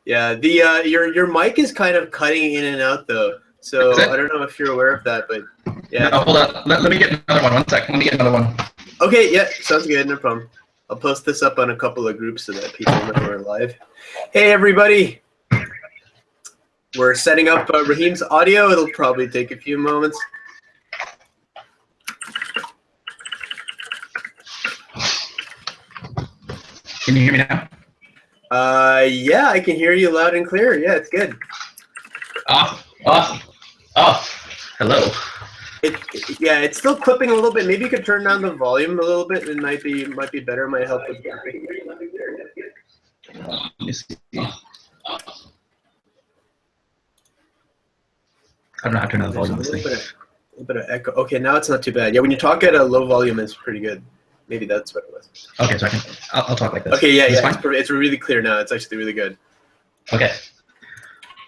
Yeah, the your mic is kind of cutting in and out though. So I don't know if you're aware of that, but yeah. No, hold on. Let me get another one. 1 sec. Let me get another one. Okay, yeah, sounds good. No problem. I'll post this up on a couple of groups so that people know we're live. Hey, everybody. We're setting up Rahim's audio. It'll probably take a few moments. Can you hear me now? Yeah, I can hear you loud and clear. Yeah, it's good. Awesome. Hello. Yeah, it's still clipping a little bit. Maybe you could turn down the volume a little bit. It might be better. Might help with clipping. Let me see. I don't know how to turn down the volume on this thing. A little bit of echo. Okay, now it's not too bad. Yeah, when you talk at a low volume, it's pretty good. Maybe that's what it was. Okay, so I'll talk like this. Okay, yeah. It's really clear now. It's actually really good. Okay.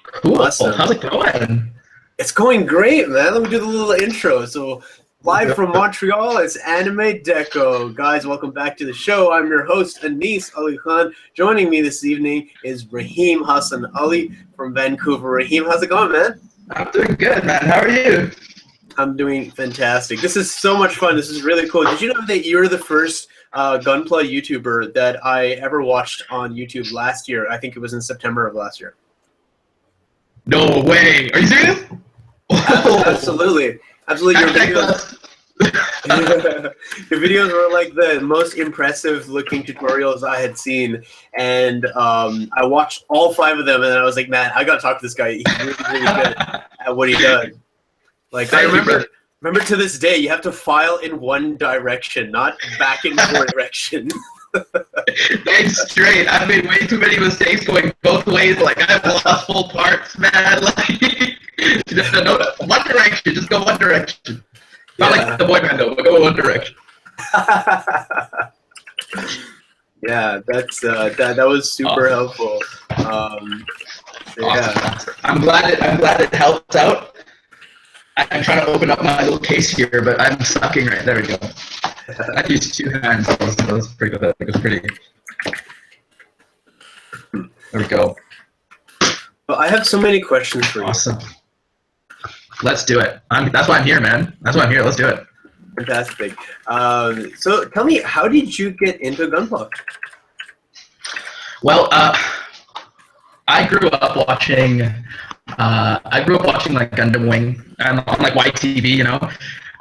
Cool. Awesome. How's it going? It's going great, man. Let me do the little intro. So, live from Montreal, it's Anime Deco. Guys, welcome back to the show. I'm your host, Anis Ali Khan. Joining me this evening is Rahim Hassan Ali from Vancouver. Rahim, how's it going, man? I'm doing good, man. How are you? I'm doing fantastic. This is so much fun. This is really cool. Did you know that you're the first Gunpla YouTuber that I ever watched on YouTube last year? I think it was in September of last year. No way. Are you serious? Absolutely. Your videos were like the most impressive looking tutorials I had seen, and I watched all 5 of them, and I was like, man, I gotta talk to this guy. He's really, really good at what he does. Like, I remember to this day, you have to file in one direction, not back in 4 directions. It's straight. I've made way too many mistakes going both ways. Like, I've lost full parts, man. Like, no, one direction. Just go one direction. Not like the boy band, though, but go one direction. Yeah, that's that was super helpful. Awesome. Yeah. I'm glad it helps out. I'm trying to open up my little case here, but I'm sucking right there. We go. I used 2 hands. That was pretty good. It was pretty. There we go. Well, I have so many questions for you. Awesome. Let's do it. That's why I'm here, man. That's why I'm here. Let's do it. Fantastic. So tell me, how did you get into Gunpla? Well, I grew up watching like Gundam Wing on like YTV, you know,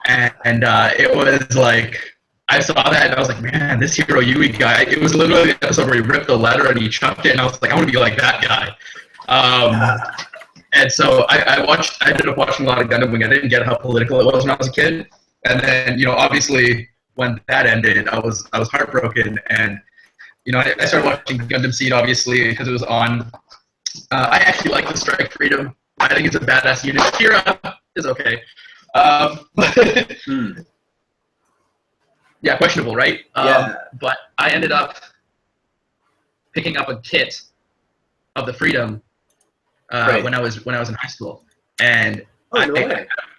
and it was like I saw that and I was like, man, this Hero Yui guy. It was literally the episode where he ripped the letter and he chucked it, and I was like, I want to be like that guy. And so I ended up watching a lot of Gundam Wing. I didn't get how political it was when I was a kid, and then obviously when that ended, I was heartbroken, and I started watching Gundam Seed obviously because it was on. I actually like the Strike Freedom. I think it's a badass unit. Kira is okay. Yeah, questionable, right? Yeah. But I ended up picking up a kit of the Freedom when I was in high school, and I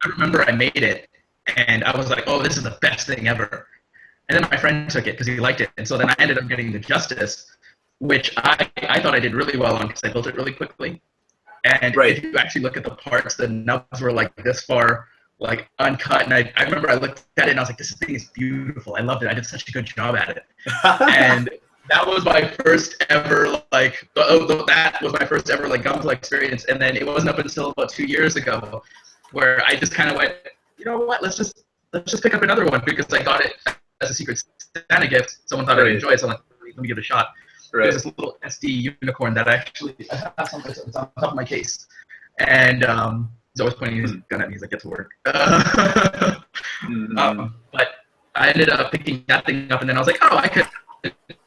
remember I made it, and I was like, oh, this is the best thing ever. And then my friend took it because he liked it, and so then I ended up getting the Justice, which I thought I did really well on because I built it really quickly. And if you actually look at the parts, the nubs were like this far, like uncut. And I remember I looked at it and I was like, this thing is beautiful. I loved it. I did such a good job at it. And that was my first ever Gunpla experience. And then it wasn't up until about 2 years ago where I just kind of went, you know what? Let's just pick up another one because I got it as a Secret Santa gift. Someone thought I'd enjoy it, so I'm like, let me give it a shot. There's this little SD unicorn that I have somewhere. It's on top of my case. And he's always pointing his gun at me as I get to work. But I ended up picking that thing up, and then I was like, oh,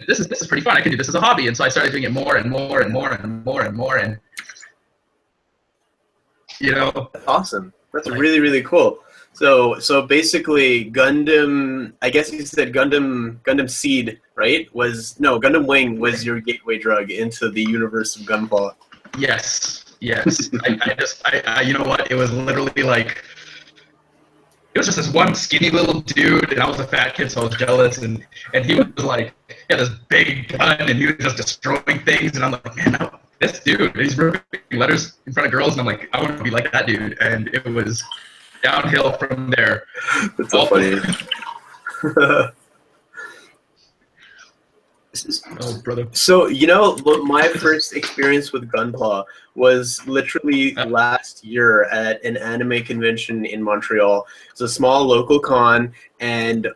this is pretty fun. I could do this as a hobby. And so I started doing it more and more and more and more and more. And, Awesome. That's really, really cool. So basically, Gundam. I guess you said Gundam Seed, right? Gundam Wing was your gateway drug into the universe of Gunpla. Yes. I you know what? It was literally like it was just this one skinny little dude, and I was a fat kid, so I was jealous. And he was like, he had this big gun, and he was just destroying things, and I'm like, man, this dude, he's ripping letters in front of girls, and I'm like, I want to be like that dude. And it was downhill from there. That's so funny. Oh, brother. So, you know, my first experience with Gunpla was literally last year at an anime convention in Montreal. It's a small local con, and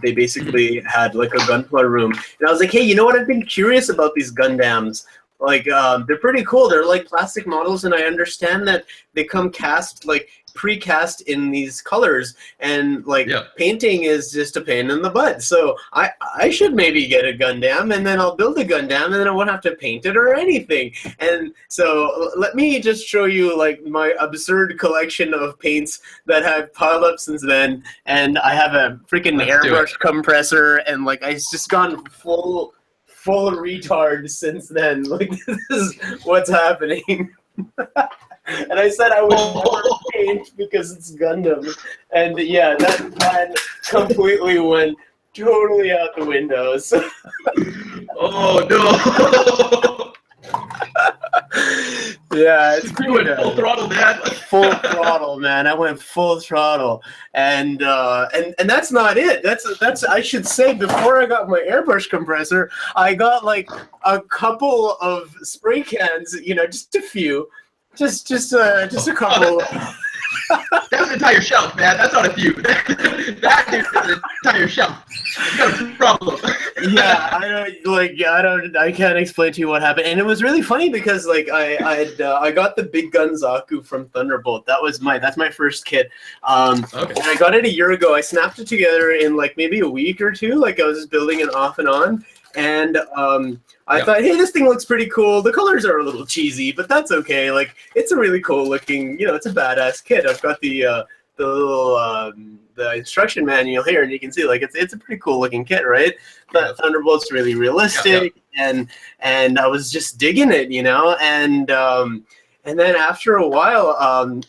they basically had like a Gunpla room. And I was like, hey, you know what? I've been curious about these Gundams. Like, they're pretty cool. They're like plastic models, and I understand that they come cast, like, pre-cast in these colors, and like painting is just a pain in the butt. So I should maybe get a Gundam, and then I'll build a Gundam, and then I won't have to paint it or anything. And so let me just show you like my absurd collection of paints that I've piled up since then. And I have a freaking airbrush compressor, and like I've just gone full retard since then. Like, this is what's happening. And I said I would never paint because it's Gundam. And yeah, that plan completely went totally out the window. So oh no. Yeah, it's pretty good. Full throttle, man. Full throttle, man. I went full throttle, and that's not it. That's I should say, before I got my airbrush compressor, I got like a couple of spray cans. You know, just a few, just a couple. That's an entire shelf, man. That's not a few. That is an entire shelf. You got a problem. Yeah, I can't explain to you what happened, and it was really funny because like I got the Big Gun Zaku from Thunderbolt. That's my first kit. Okay. And I got it a year ago. I snapped it together in like maybe a week or two. Like I was just building it off and on, and I thought, hey, this thing looks pretty cool. The colors are a little cheesy, but that's okay. Like, it's a really cool looking, you know, it's a badass kit. I've got the little the instruction manual here, and you can see like it's a pretty cool looking kit, right? But Thunderbolt's really realistic, and I was just digging it, you know, and then after a while,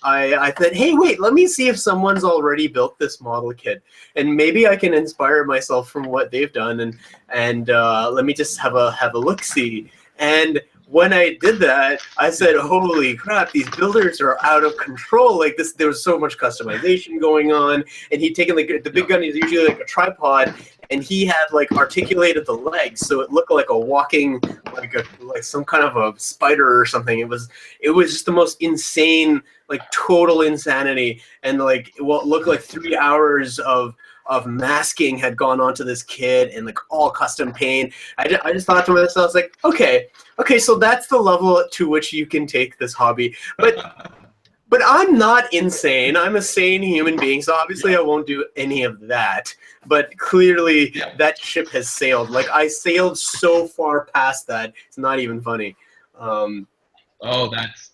I thought, hey, wait, let me see if someone's already built this model kit, and maybe I can inspire myself from what they've done, and let me just have a look-see. And when I did that, I said, holy crap, these builders are out of control. Like this, there was so much customization going on, and he'd taken like the Big Gun is usually like a tripod, and he had like articulated the legs so it looked like a walking, like some kind of a spider or something. It was just the most insane, like total insanity, and like what looked like 3 hours of masking had gone onto this kit, and like all custom paint. I just thought to myself, I was like, okay, so that's the level to which you can take this hobby, but I'm not insane. I'm a sane human being, so obviously I won't do any of that. But clearly that ship has sailed. Like I sailed so far past that, it's not even funny. Oh,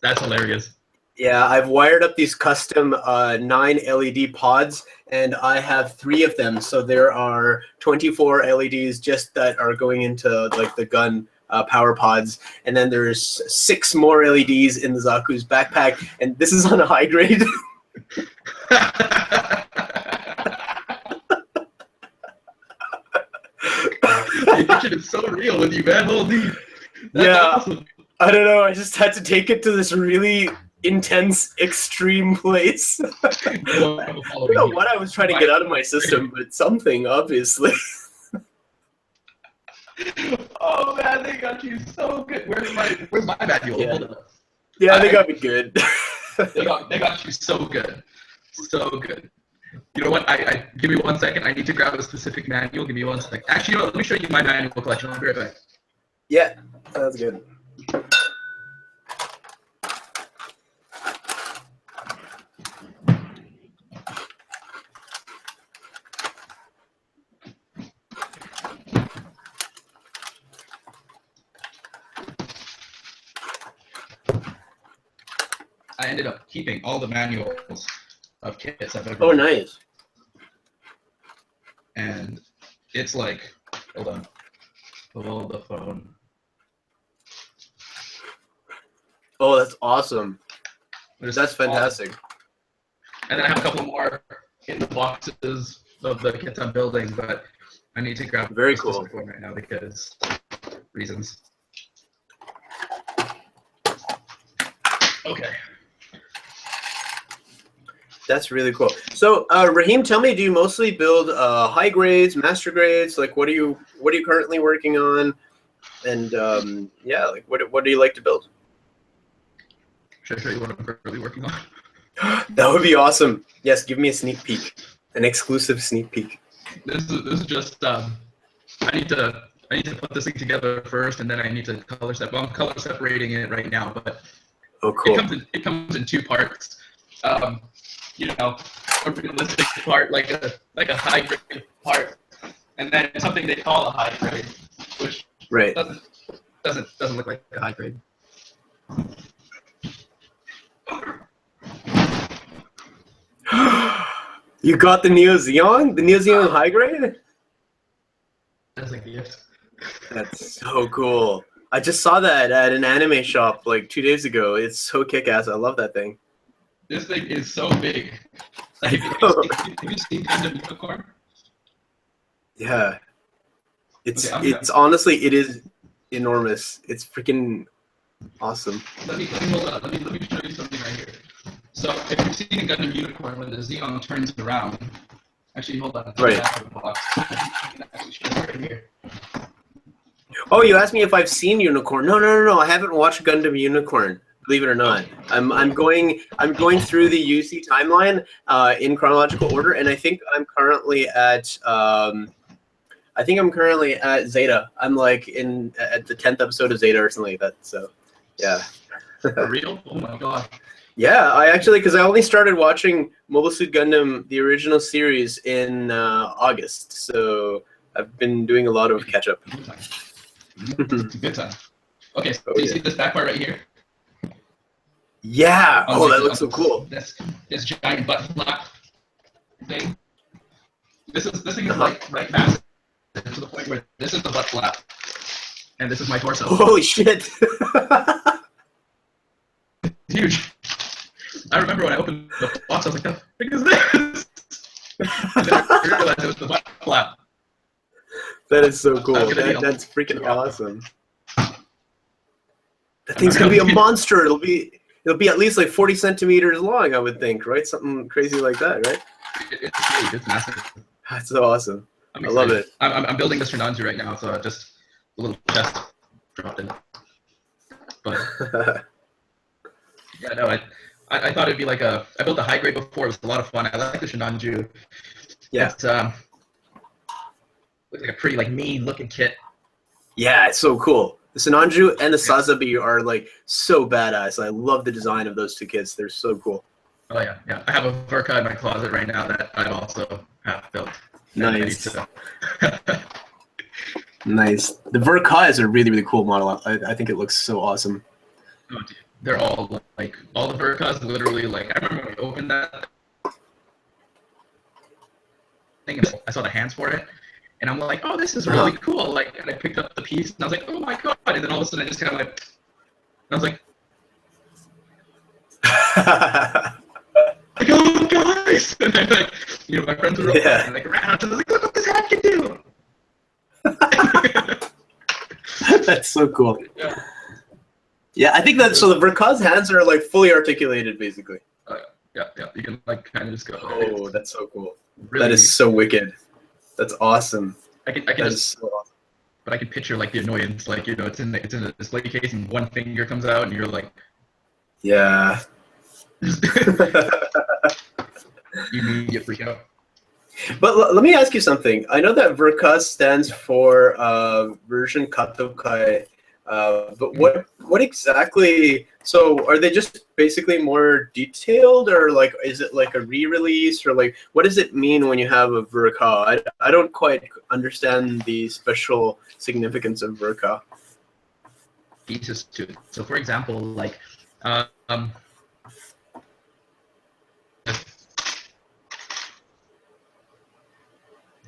that's hilarious. Yeah, I've wired up these custom 9 LED pods, and I have 3 of them. So there are 24 LEDs just that are going into like the gun power pods, and then there's 6 more LEDs in the Zaku's backpack, and this is on a high grade. The picture is so real with you, man. Holy, yeah, awesome. I don't know. I just had to take it to this really intense, extreme place. I don't know what I was trying to get out of my system, but something, obviously. Oh man, they got you so good. Where's my manual? Yeah, yeah, they got me good. they got you so good, so good. You know what? I give me 1 second. I need to grab a specific manual. Give me 1 second. Actually, you know what? Let me show you my manual collection. I'll be right back. Yeah, sounds good. I ended up keeping all the manuals of kits I've ever. Oh, nice. And it's like, hold on, hold the phone. Oh, that's awesome. That's fantastic. Awesome. And then I have a couple more in the boxes of the kits I'm building, but I need to grab very cool one right now because reasons. Okay. That's really cool. So, Rahim, tell me, do you mostly build high grades, master grades? Like, what are you currently working on? And yeah, like, what do you like to build? Should I show you what I'm currently working on? That would be awesome. Yes, give me a sneak peek, an exclusive sneak peek. This is just I need to put this thing together first, and then I need to color separate. Well, I'm color separating it right now, but oh, cool. It comes in two parts. You know, a realistic part, like a high grade part, and then something they call a high grade, which right doesn't look like a high grade. You got the Neo Xeon? The Neo Xeon high grade? That's a gift. That's so cool. I just saw that at an anime shop like 2 days ago. It's so kick-ass. I love that thing. This thing is so big. Like, have you seen Gundam Unicorn? Yeah. It's honestly, it is enormous. It's freaking awesome. Let me hold on. Let me show you something right here. So if you've seen Gundam Unicorn, when the Xeon turns around, actually hold on. Right. Actually show it right here. Oh, you asked me if I've seen Unicorn. No. I haven't watched Gundam Unicorn. Believe it or not, I'm going through the UC timeline in chronological order, and I think I'm currently at Zeta. I'm like at the 10th episode of Zeta or something like that. So, yeah. For real? Oh my god. Yeah, I actually, because I only started watching Mobile Suit Gundam, the original series, in August. So I've been doing a lot of catch up. Good time. Okay, so you see this back part right here? Yeah. Oh, that looks so cool. This giant butt flap thing. This thing is like massive to the point where this is the butt flap, and this is my torso. Holy shit! It's huge. I remember when I opened the box, I was like, "The fuck is this?" And then I realized it was the butt flap. That is so cool. That's freaking awesome. That thing's gonna be a monster. It'll be at least like 40 centimeters long, I would think, right? Something crazy like that, right? It's huge. It's massive. That's so awesome. I love it. I'm building this Shinanju right now, so just a little chest dropped in. But yeah, no, I thought it'd be like I built a high grade before. It was a lot of fun. I like the Shinanju. Yeah. It's looks like a pretty like mean looking kit. Yeah, it's so cool. The Sinanju and the Sazabi are like so badass. I love the design of those two kits. They're so cool. Oh yeah. I have a Verka in my closet right now that I also have built. Nice. Nice. The Verka is a really, really cool model. I think it looks so awesome. Oh, dude. They're all like all the Verkas literally like I remember when we opened that thing and I saw the hands for it. And I'm like, oh, this is really cool. Like, and I picked up the piece, and I was like, oh my god! And then all of a sudden, I just kind of like, I was like, oh guys! And then like, my friends were and like around, and I was like, look what this hat can do! That's so cool. Yeah, I think that so the Verka's hands are like fully articulated, basically. Yeah. You can like kind of just go. Oh, that's so cool. Really, that is so wicked. That's awesome. I can just, so awesome. But I can picture like the annoyance, like it's in a display case and one finger comes out and you're like, yeah. You immediately freak out. But let me ask you something. I know that Verka stands for version Katokai, but what exactly? So are they just basically more detailed, or like is it like a re-release, or like what does it mean when you have a Verka? I don't quite understand the special significance of Verka. Pieces to it. So for example, like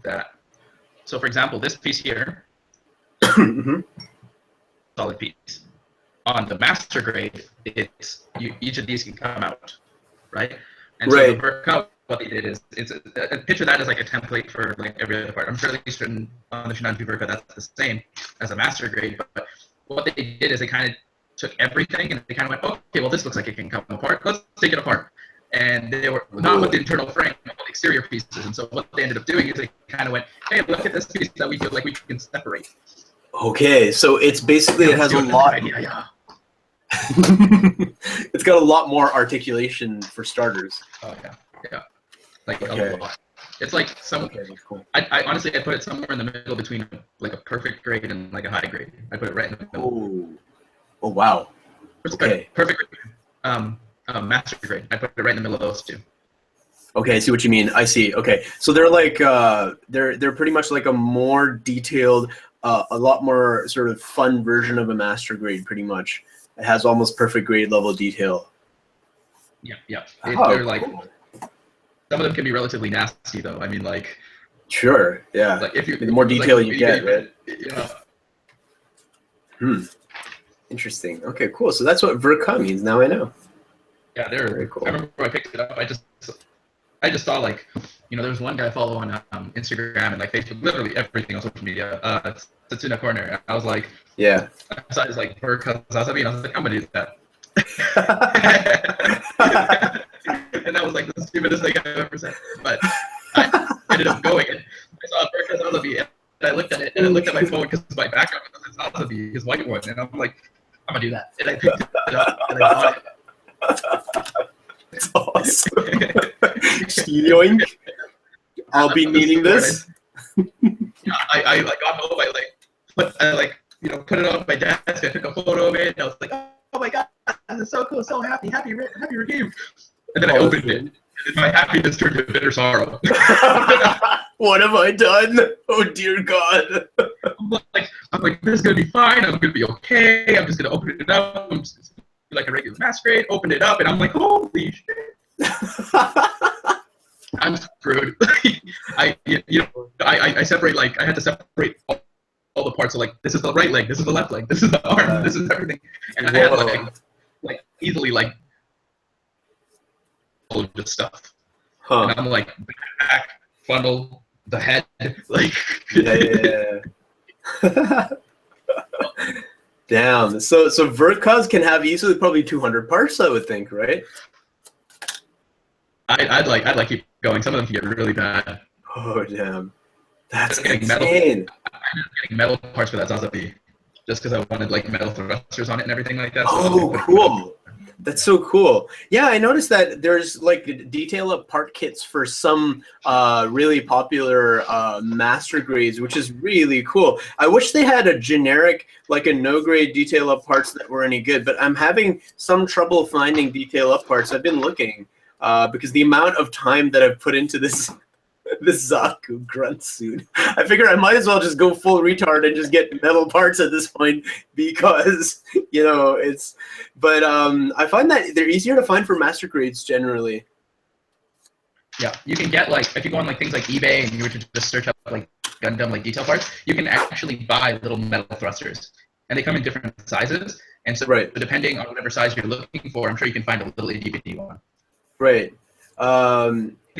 that. So for example, this piece here, solid piece. On the master grade, it's each of these can come out, right? And so the Verka, what they did is picture that as like a template for like every other part. I'm sure at least on the Shinanju Verka that's the same as a master grade, but what they did is they kind of took everything and they kind of went, okay, well, this looks like it can come apart. Let's take it apart. And they were not with the internal frame, but the exterior pieces. And so what they ended up doing is they kind of went, hey, look at this piece that we feel like we can separate. Okay, so it's basically, it has a lot. Yeah. It's got a lot more articulation for starters. Oh, yeah. Like, a lot. It's like cool. I honestly, I put it somewhere in the middle between like a perfect grade and like a high grade. I put it right in the middle. Oh wow. Okay. Perfect grade. Master grade. I put it right in the middle of those two. Okay, I see what you mean. I see. Okay, so they're like they're pretty much like a more detailed, a lot more sort of fun version of a master grade. Pretty much, it has almost perfect grade level detail. Yeah. They're like. Some of them can be relatively nasty, though. I mean, like. Sure. Yeah. Like if you, the more detail you get, right? Yeah. Interesting. Okay, cool. So that's what Verka means. Now I know. Yeah, they're very cool. I remember when I picked it up. I just saw like, there was one guy I follow on Instagram and like Facebook, literally everything on social media. Tatsuna Corner. And I was like, yeah. I saw his like Verka Zazabi, and I was like, I'm gonna do that. And that was like the stupidest thing I've ever said. But I ended up going and I saw Verka Zazabi and I looked at it and I looked at my phone because my background was Zazabi, his white one, and I'm like, I'm gonna do that. And I picked it up and I bought it. That's awesome. Yoink. I'll be needing this. Yeah, I like got home. I put it on my desk. I took a photo of it. And I was like, oh my god, this is so cool, so happy Rahim. And then I opened it. And my happiness turned to bitter sorrow. What have I done? Oh dear God. I'm like, this is gonna be fine. I'm gonna be okay. I'm just gonna open it up. I'm just like a regular mask grade. Opened it up, and I'm like, holy shit. I'm screwed. I separate, like, I had to separate all the parts. So like, this is the right leg, this is the left leg, this is the arm, this is everything, and I had like easily like all of this stuff. And I'm like, back, funnel, the head, like. Yeah. Damn. So Verkas can have easily probably 200 parts, I would think, right? I'd like keep going. Some of them can get really bad. Oh damn. That's insane. I ended up getting metal parts for that Zazabi just because I wanted like metal thrusters on it and everything like that. Oh, cool. That's so cool. Yeah, I noticed that there's like detail up part kits for some really popular master grades, which is really cool. I wish they had a generic, like a no grade detail up parts that were any good, but I'm having some trouble finding detail up parts. I've been looking because the amount of time that I've put into this Zaku grunt suit, I figure I might as well just go full retard and just get metal parts at this point because, it's, but I find that they're easier to find for master grades generally. Yeah, you can get like, if you go on like things like eBay and you were to just search up like Gundam like detail parts, you can actually buy little metal thrusters and they come in different sizes. And so depending on whatever size you're looking for, I'm sure you can find a little itty bitty one. Right.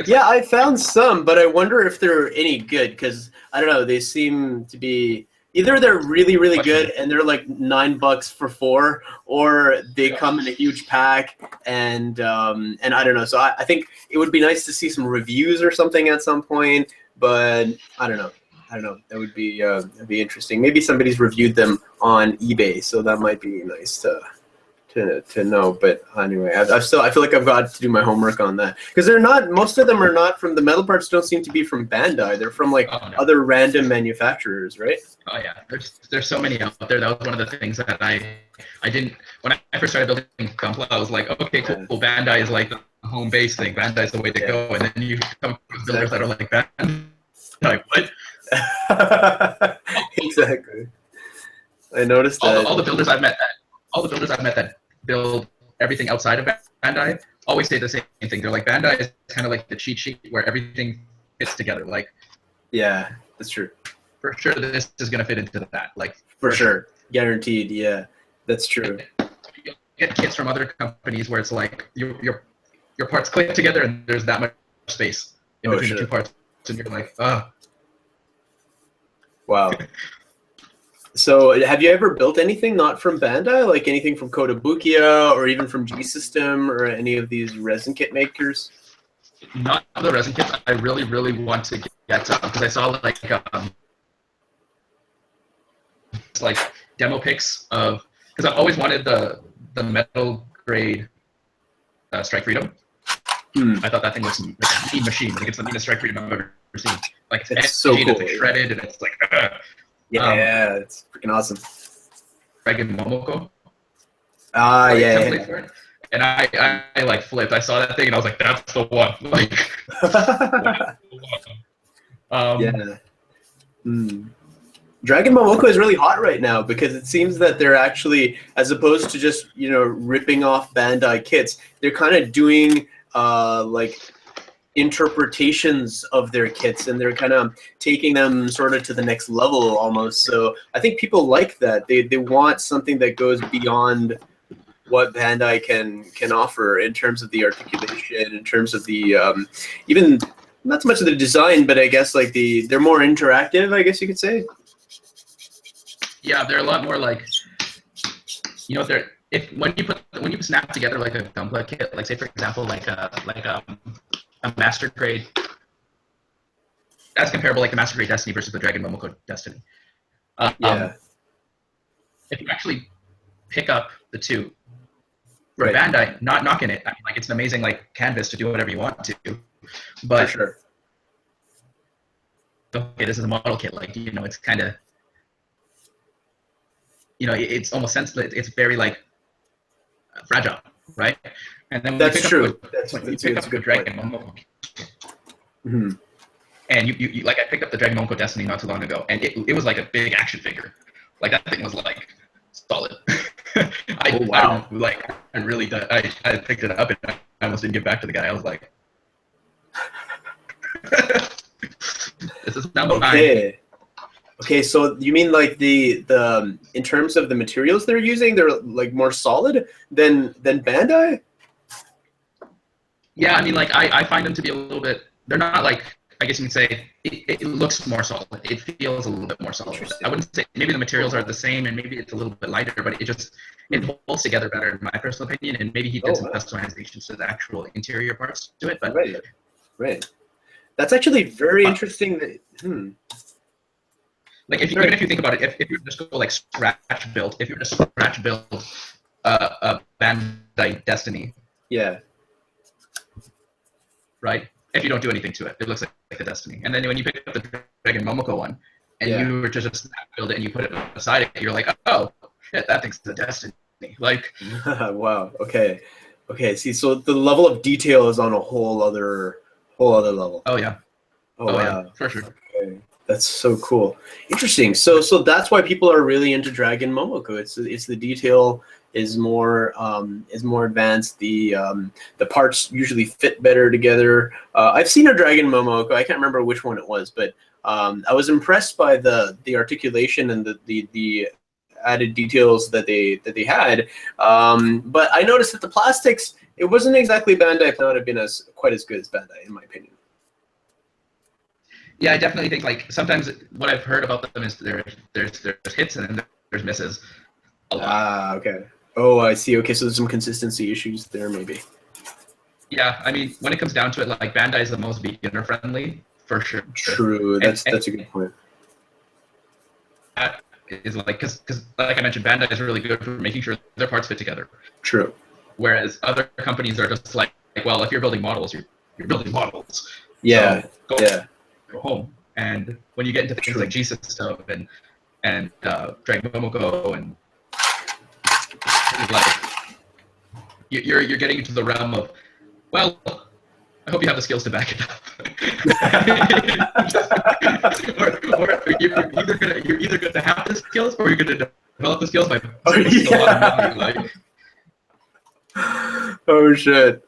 Yeah, I found some, but I wonder if they're any good because I don't know. They seem to be either they're really, really good and they're like $9 for 4, or they come in a huge pack and I don't know. So I think it would be nice to see some reviews or something at some point, but I don't know. That would be that'd be interesting. Maybe somebody's reviewed them on eBay, so that might be nice to know. But anyway, I feel like I've got to do my homework on that because they're not. Most of them are not from the metal parts. Don't seem to be from Bandai. They're from like other random manufacturers, right? Oh yeah, there's so many out there. That was one of the things that I didn't when I first started building Gunpla. I was like, okay, cool. Bandai is like the home base thing. Bandai is the way to go. And then you come to builders that are like that. Like what? Exactly. I noticed that all the builders I've met that build everything outside of Bandai always say the same thing. They're like, Bandai is kind of like the cheat sheet where everything fits together. Like, yeah, that's true. For sure, this is gonna fit into that. Like, for sure, guaranteed. Yeah, that's true. You get kits from other companies where it's like your parts click together and there's that much space in between the two parts, and you're like, oh. Wow. So have you ever built anything not from Bandai, like anything from Kotobukiya or even from G-System or any of these resin kit makers? Not the resin kits. I really, really want to get some because I saw like demo pics of, because I've always wanted the metal grade Strike Freedom. I thought that thing was like a mean machine. Like it's the meanest Strike Freedom I've ever seen. Like it's so cool. It's like shredded and it's like yeah, it's freaking awesome. Dragon Momoko. Yeah. And I like flipped. I saw that thing and I was like, that's the one. Like, yeah. Dragon Momoko is really hot right now because it seems that they're actually, as opposed to just ripping off Bandai kits, they're kind of doing like interpretations of their kits, and they're kind of taking them sort of to the next level almost. So I think people like that. They want something that goes beyond what Bandai can offer in terms of the articulation, in terms of the even not so much of the design, but I guess like they're more interactive, I guess you could say. Yeah, they're a lot more like, when you snap together like a Gunpla kit, like say for example like a Master Grade, that's comparable like the Master Grade Destiny versus the Dragon Momoko Destiny. Yeah. If you actually pick up the two, for Bandai, not knocking it. I mean, like it's an amazing like canvas to do whatever you want to, but for sure. Okay, this is a model kit. Like it's kind of, it's almost senseless. It's very like fragile, right? And then that's true. That's a good Dragon Momoko. And you like I picked up the Dragon Momoko Destiny not too long ago, and it was like a big action figure. Like that thing was like solid. I picked it up and I almost didn't get back to the guy. I was like, this is number 9. Okay, so you mean like the in terms of the materials they're using, they're like more solid than Bandai? Yeah, I mean like I find them to be a little bit, they're not like, I guess you can say it looks more solid. It feels a little bit more solid. I wouldn't say maybe the materials are the same and maybe it's a little bit lighter, but it holds together better in my personal opinion. And maybe he did some customizations to the actual interior parts to it. But right. That's actually very interesting. Like even if you think about it, if you just go like scratch build, a Bandai Destiny. Yeah. Right. If you don't do anything to it, it looks like the Destiny. And then when you pick up the Dragon Momoko one, and you were to just build it and you put it beside it, you're like, oh shit, that thing's the Destiny. Like, wow. Okay. See, so the level of detail is on a whole other level. Oh yeah. Oh wow. Yeah, for sure. Okay. That's so cool. Interesting. So that's why people are really into Dragon Momoko. It's the detail is more advanced. The parts usually fit better together. I've seen a Dragon Momoko. I can't remember which one it was, but I was impressed by the articulation and the added details that they had. But I noticed that the plastics, it wasn't exactly Bandai. It would have been quite as good as Bandai, in my opinion. Yeah, I definitely think like sometimes what I've heard about them is there's hits and then there's misses. A lot. Okay. Oh, I see. Okay, so there's some consistency issues there, maybe. Yeah, I mean, when it comes down to it, like Bandai is the most beginner friendly for sure. True. That's a good point. That is like because like I mentioned, Bandai is really good for making sure their parts fit together. True. Whereas other companies are just like well, if you're building models, you're building models. Yeah. So go home. And when you get into things like G-System and Dragon Momoko and like you're getting into the realm of, well, I hope you have the skills to back it up. or you're either going to have the skills or you're going to develop the skills by spending a lot of money. Like, oh shit.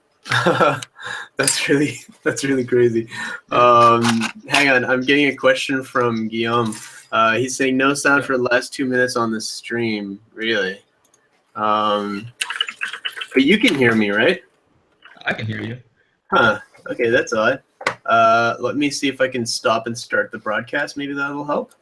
That's really crazy. Hang on, I'm getting a question from Guillaume. He's saying no sound for the last 2 minutes on the stream. Really? But you can hear me, right? I can hear you. Huh. Okay, that's odd. Let me see if I can stop and start the broadcast. Maybe that'll help.